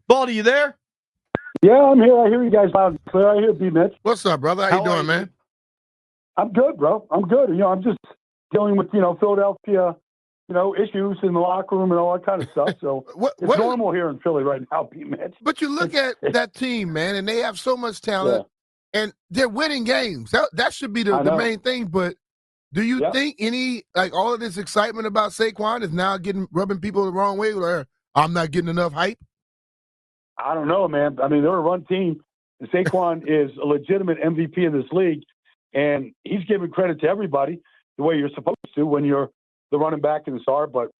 Baldy, you there? Yeah, I'm here. I hear you guys loud and clear. I hear BMitch. What's up, brother? How you doing, man? I'm good, bro. I'm good. I'm just dealing with, Philadelphia, issues in the locker room and all that kind of stuff. So it's normal here in Philly right now, BMitch. But you look at that team, man, and they have so much talent, and they're winning games. That should be the main thing. But do you think all of this excitement about Saquon is now rubbing people the wrong way? Or I'm not getting enough hype? I don't know, man. I mean, they're a run team. And Saquon is a legitimate MVP of this league, and he's giving credit to everybody the way you're supposed to when you're the running back and the star. But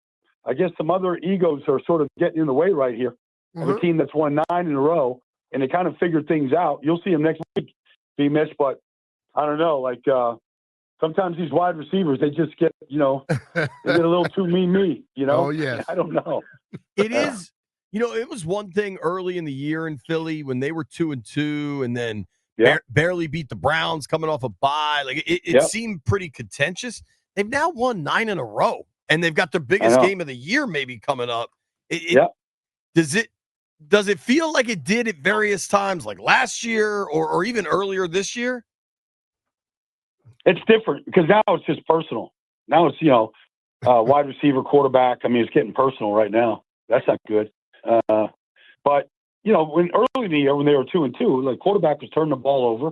I guess some other egos are sort of getting in the way right here of a team that's won 9 in a row, and they kind of figured things out. You'll see them next week, BMitch, but I don't know. Like sometimes these wide receivers, they just get, they get a little too me. Oh, yeah. I don't know. It is. It was one thing early in the year in Philly when they were 2-2 and then barely beat the Browns coming off a bye. Like it seemed pretty contentious. They've now won 9 in a row, and they've got their biggest game of the year maybe coming up. Does it feel like it did at various times, like last year or even earlier this year? It's different because now it's just personal. Now it's wide receiver, quarterback. I mean, it's getting personal right now. That's not good. But when early in the year when they were 2-2, like quarterback was turning the ball over,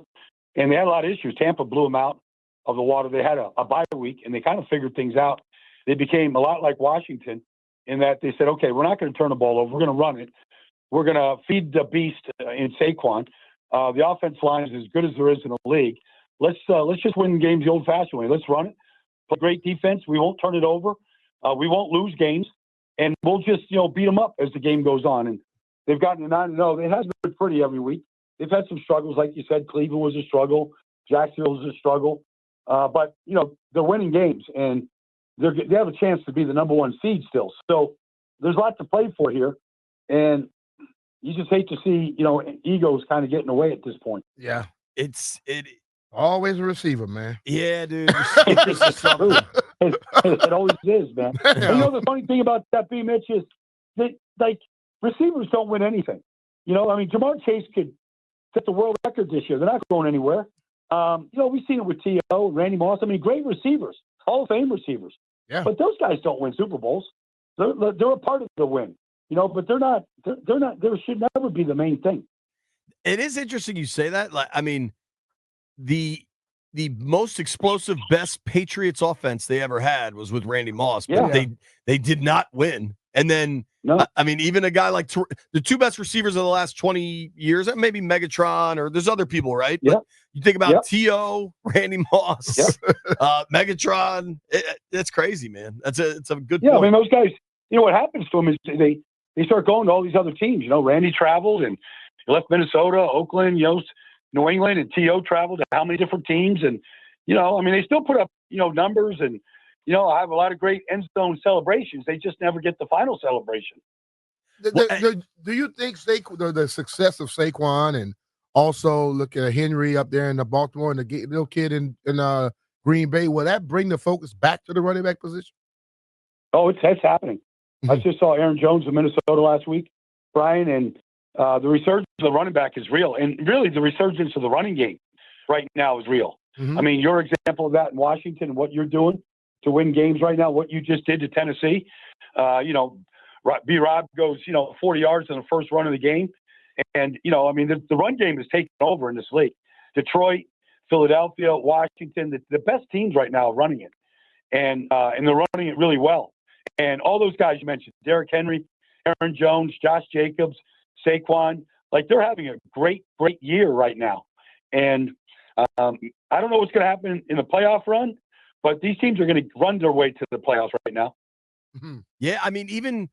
and they had a lot of issues. Tampa blew them out of the water. They had a bye week, and they kind of figured things out. They became a lot like Washington in that they said, okay, we're not going to turn the ball over. We're going to run it. We're going to feed the beast in Saquon. The offense line is as good as there is in the league. Let's just win games the old-fashioned way. Let's run it. Play great defense. We won't turn it over. We won't lose games. And we'll just, beat them up as the game goes on. And they've gotten to 9-0. It hasn't been pretty every week. They've had some struggles, like you said. Cleveland was a struggle. Jacksonville was a struggle. But, they're winning games, and they have a chance to be the number 1 seed still. So there's a lot to play for here. And you just hate to see, egos kind of getting away at this point. Yeah. It always a receiver, man. Yeah, dude. It always is, man. And the funny thing about that, BMitch, is that, like, receivers don't win anything. I mean, Jamar Chase could set the world record this year. They're not going anywhere. We've seen it with T.O., Randy Moss. I mean, great receivers, Hall of Fame receivers. Yeah. But those guys don't win Super Bowls. They're a part of the win, but they're not, there should never be the main thing. It is interesting you say that. Like, I mean, the most explosive, best Patriots offense they ever had was with Randy Moss, but they did not win. And then, I mean, even a guy like the 2 best receivers of the last 20 years, maybe Megatron, or there's other people, right? Yeah. But you think about T.O., Randy Moss, Megatron. That's crazy, man. It's a good point. I mean, those guys, what happens to them is they start going to all these other teams. Randy traveled and he left Minnesota, Oakland, New England, and T.O. traveled to how many different teams. And, I mean, they still put up, numbers and, I have a lot of great end zone celebrations. They just never get the final celebration. Do you think the success of Saquon, and also look at Henry up there in the Baltimore and the little kid in Green Bay, will that bring the focus back to the running back position? Oh, it's happening. I just saw Aaron Jones in Minnesota last week, Brian, and the resurgence of the running back is real. And really the resurgence of the running game right now is real. I mean, your example of that in Washington and what you're doing to win games right now, what you just did to Tennessee, B-Rob goes, 40 yards in the first run of the game. And, I mean, the run game is taking over in this league. Detroit, Philadelphia, Washington, the best teams right now are running it. And they're running it really well. And all those guys you mentioned, Derrick Henry, Aaron Jones, Josh Jacobs, Saquon, like they're having a great year right now. And I don't know what's going to happen in the playoff run, but these teams are going to run their way to the playoffs right now. Mm-hmm. Yeah, I mean, even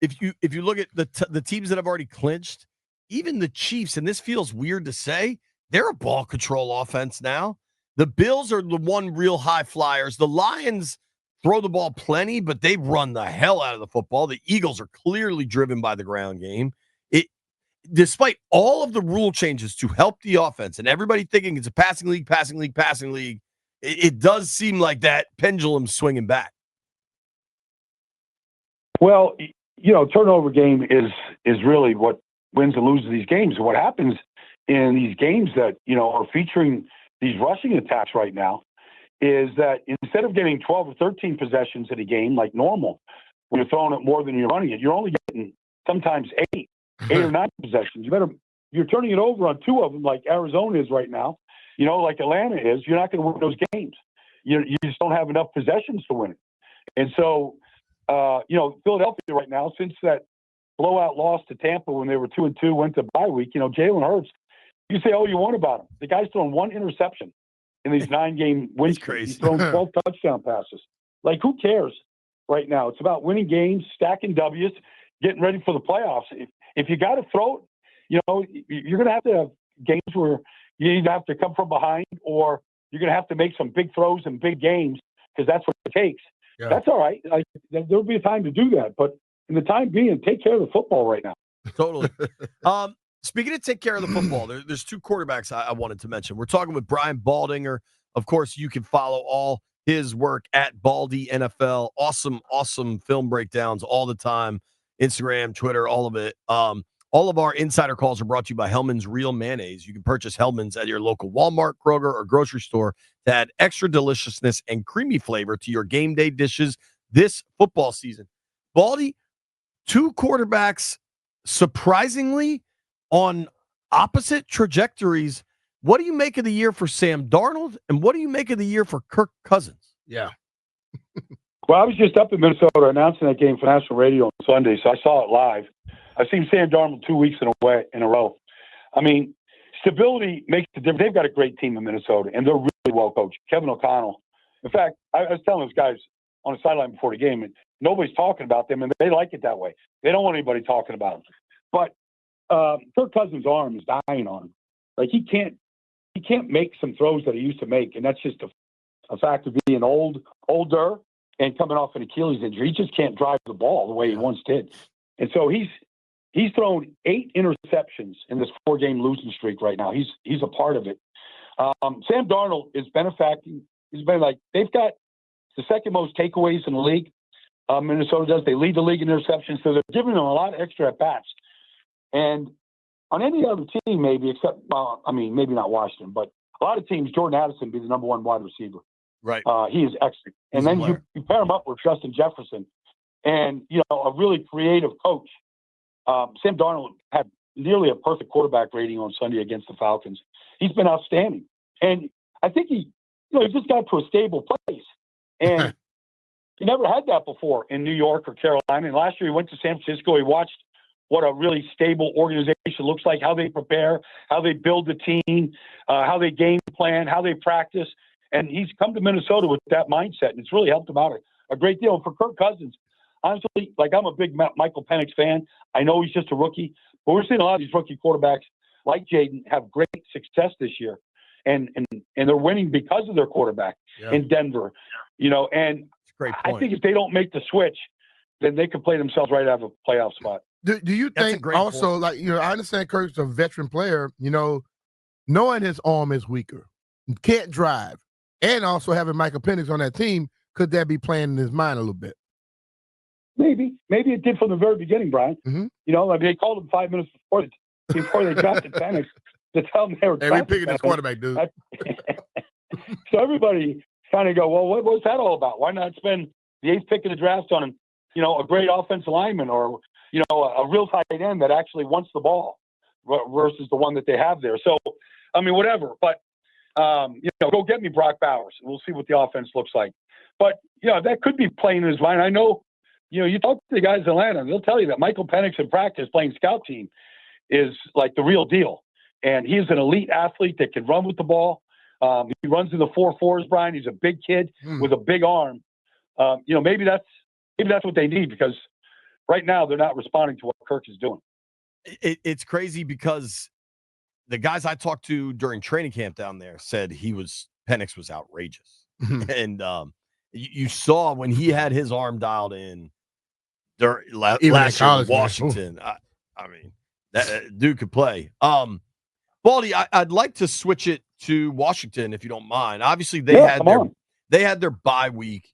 if you look at the teams that have already clinched, even the Chiefs, and this feels weird to say, they're a ball control offense now. The Bills are the one real high flyers. The Lions throw the ball plenty, but they run the hell out of the football. The Eagles are clearly driven by the ground game. Despite all of the rule changes to help the offense and everybody thinking it's a passing league, it does seem like that pendulum's swinging back. Well, turnover game is really what wins and loses these games. And what happens in these games that, are featuring these rushing attacks right now is that instead of getting 12 or 13 possessions in a game like normal, when you're throwing it more than you're running it, you're only getting sometimes eight or nine possessions. You're turning it over on two of them like Arizona is right now, like Atlanta is. You're not going to win those games. You just don't have enough possessions to win it. And so, Philadelphia right now, since that blowout loss to Tampa when they were 2-2, went to bye week, Jalen Hurts, you say all you want about him. The guy's thrown one interception in these 9-game win streaks. He's thrown 12 touchdown passes. Like, who cares right now? It's about winning games, stacking W's, getting ready for the playoffs. If you got to throw it, you're going to have games where you either have to come from behind or you're going to have to make some big throws in big games because that's what it takes. Yeah. That's all right. There'll be a time to do that. But in the time being, take care of the football right now. Totally. Speaking of take care of the football, there's two quarterbacks I wanted to mention. We're talking with Brian Baldinger. Of course, you can follow all his work at Baldy NFL. Awesome film breakdowns all the time. Instagram, Twitter, all of it. All of our insider calls are brought to you by Hellman's Real Mayonnaise. You can purchase Hellman's at your local Walmart, Kroger, or grocery store to add extra deliciousness and creamy flavor to your game day dishes this football season. Baldy, two quarterbacks surprisingly on opposite trajectories. What do you make of the year for Sam Darnold, and what do you make of the year for Kirk Cousins? Yeah. Well, I was just up in Minnesota announcing that game for national radio on Sunday, so I saw it live. I've seen Sam Darnold 2 weeks in a row. I mean, stability makes the difference. They've got a great team in Minnesota, and they're really well coached. Kevin O'Connell. In fact, I was telling those guys on the sideline before the game, and nobody's talking about them, and they like it that way. They don't want anybody talking about them. But Kirk Cousins' arm is dying on him. Like, he can't make some throws that he used to make, and that's just a fact of being older and coming off an Achilles injury. He just can't drive the ball the way he once did. And so he's thrown 8 interceptions in this 4-game losing streak right now. He's a part of it. Sam Darnold is benefacting. He's been like, they've got the second most takeaways in the league. Minnesota does. They lead the league in interceptions, so they're giving them a lot of extra at-bats. And on any other team, maybe, except, maybe not Washington, but a lot of teams, Jordan Addison would be the number one wide receiver. Right. He is excellent. And then you pair him up with Justin Jefferson and, a really creative coach. Sam Darnold had nearly a perfect quarterback rating on Sunday against the Falcons. He's been outstanding. And I think he just got to a stable place. And he never had that before in New York or Carolina. And last year he went to San Francisco. He watched what a really stable organization looks like, how they prepare, how they build the team, how they game plan, how they practice. And he's come to Minnesota with that mindset, and it's really helped him out a great deal. And for Kirk Cousins, honestly, I'm a big Michael Penix fan. I know he's just a rookie, but we're seeing a lot of these rookie quarterbacks like Jaden have great success this year. And they're winning because of their quarterback in Denver. And I think if they don't make the switch, then they could play themselves right out of a playoff spot. Do you think also, point. I understand Kirk's a veteran player, knowing his arm is weaker, can't drive, and also having Michael Penix on that team, could that be playing in his mind a little bit? Maybe it did from the very beginning, Brian. Mm-hmm. They called him 5 minutes before they drafted Penix to tell him they were we picking this quarterback, dude. So everybody kind of go, well, what's that all about? Why not spend the 8th pick of the draft on, a great offensive lineman or, a real tight end that actually wants the ball versus the one that they have there. So, whatever. But, go get me Brock Bowers, and we'll see what the offense looks like. But, that could be playing in his mind. I know, you talk to the guys in Atlanta, and they'll tell you that Michael Penix in practice playing scout team is like the real deal. And he's an elite athlete that can run with the ball. He runs in the 4.4s, Brian. He's a big kid with a big arm. Maybe that's what they need, because right now they're not responding to what Kirk is doing. It's crazy because the guys I talked to during training camp down there said Penix was outrageous. And you saw when he had his arm dialed in last year in Washington. That dude could play. Baldy, I'd like to switch it to Washington if you don't mind. Obviously, they had their bye week.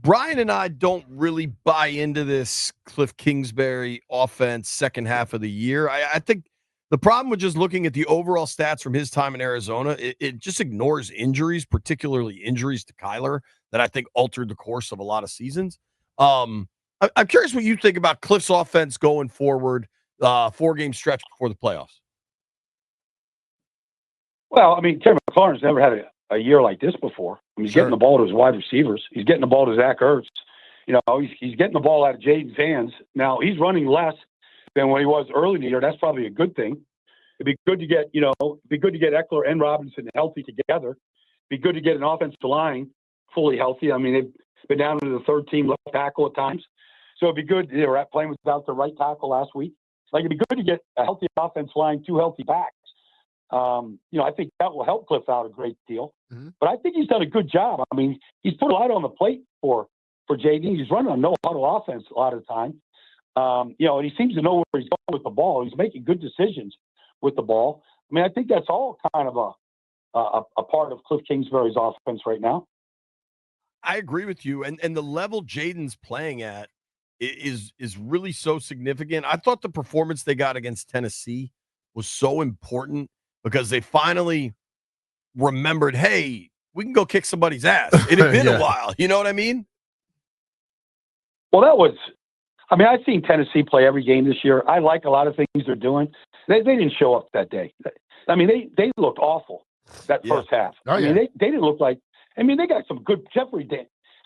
Brian and I don't really buy into this Cliff Kingsbury offense second half of the year. I think the problem with just looking at the overall stats from his time in Arizona, it just ignores injuries, particularly injuries to Kyler, that I think altered the course of a lot of seasons. I'm curious what you think about Cliff's offense going forward, 4-game stretch before the playoffs. Well, I mean, Terry McLaurin's never had a year like this before. I mean, he's getting the ball to his wide receivers. He's getting the ball to Zach Ertz. You know, he's getting the ball out of Jaden's hands. Now, he's running less than when he was early in the year. That's probably a good thing. It'd be good to get, Eckler and Robinson healthy together. It'd be good to get an offensive line fully healthy. I mean, they've been down to the third team left tackle at times. So it'd be good. They were playing without the right tackle last week. Like, it'd be good to get a healthy offensive line, 2 healthy backs. I think that will help Cliff out a great deal. Mm-hmm. But I think he's done a good job. I mean, he's put a lot on the plate for JD. He's running a no-huddle offense a lot of the time. And he seems to know where he's going with the ball. He's making good decisions with the ball. I mean, I think that's all kind of a part of Cliff Kingsbury's offense right now. I agree with you. And the level Jaden's playing at is really so significant. I thought the performance they got against Tennessee was so important because they finally remembered, hey, we can go kick somebody's ass. It had been a while. You know what I mean? Well, I've seen Tennessee play every game this year. I like a lot of things they're doing. They didn't show up that day. I mean, they looked awful that first half. I mean, they didn't look like – I mean, they got some good – Jeffrey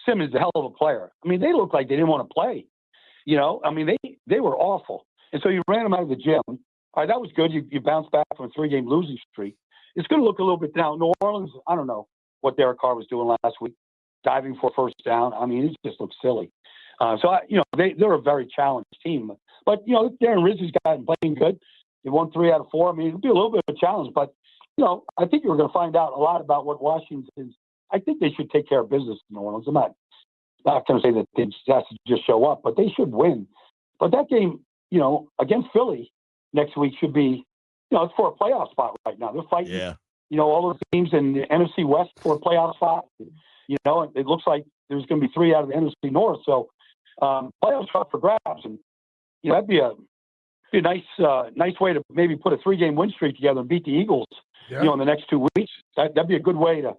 Simmons is a hell of a player. I mean, they looked like they didn't want to play. I mean, they were awful. And so you ran them out of the gym. All right, that was good. You bounced back from a 3-game losing streak. It's going to look a little bit down. New Orleans, I don't know what Derek Carr was doing last week, diving for first down. I mean, it just looks silly. They're a very challenged team. But, Darren Rizzi's gotten playing good. They won 3 out of 4. I mean, it'll be a little bit of a challenge. But, I think you're going to find out a lot about what Washington's. I think they should take care of business in New Orleans. I'm not going to say that they have to just show up, but they should win. But that game, against Philly next week should be, it's for a playoff spot right now. They're fighting, all those teams in the NFC West for a playoff spot. It looks like there's going to be 3 out of the NFC North. So playoffs up for grabs. And, that'd be a nice way to maybe put a 3-game win streak together and beat the Eagles, in the next 2 weeks. That'd be a good way to,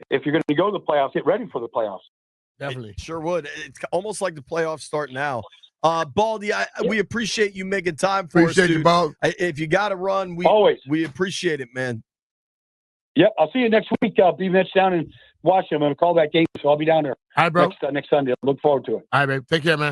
if you're going to go to the playoffs, get ready for the playoffs. Definitely. It sure would. It's almost like the playoffs start now. Baldy, we appreciate you making time for us, dude. You, Bald. If you got to run, we appreciate it, man. Yep, I'll see you next week. BMitch down in Washington. I'm going to call that game, so I'll be down there. All right, bro. Next Sunday. I look forward to it. All right, babe. Take care, man.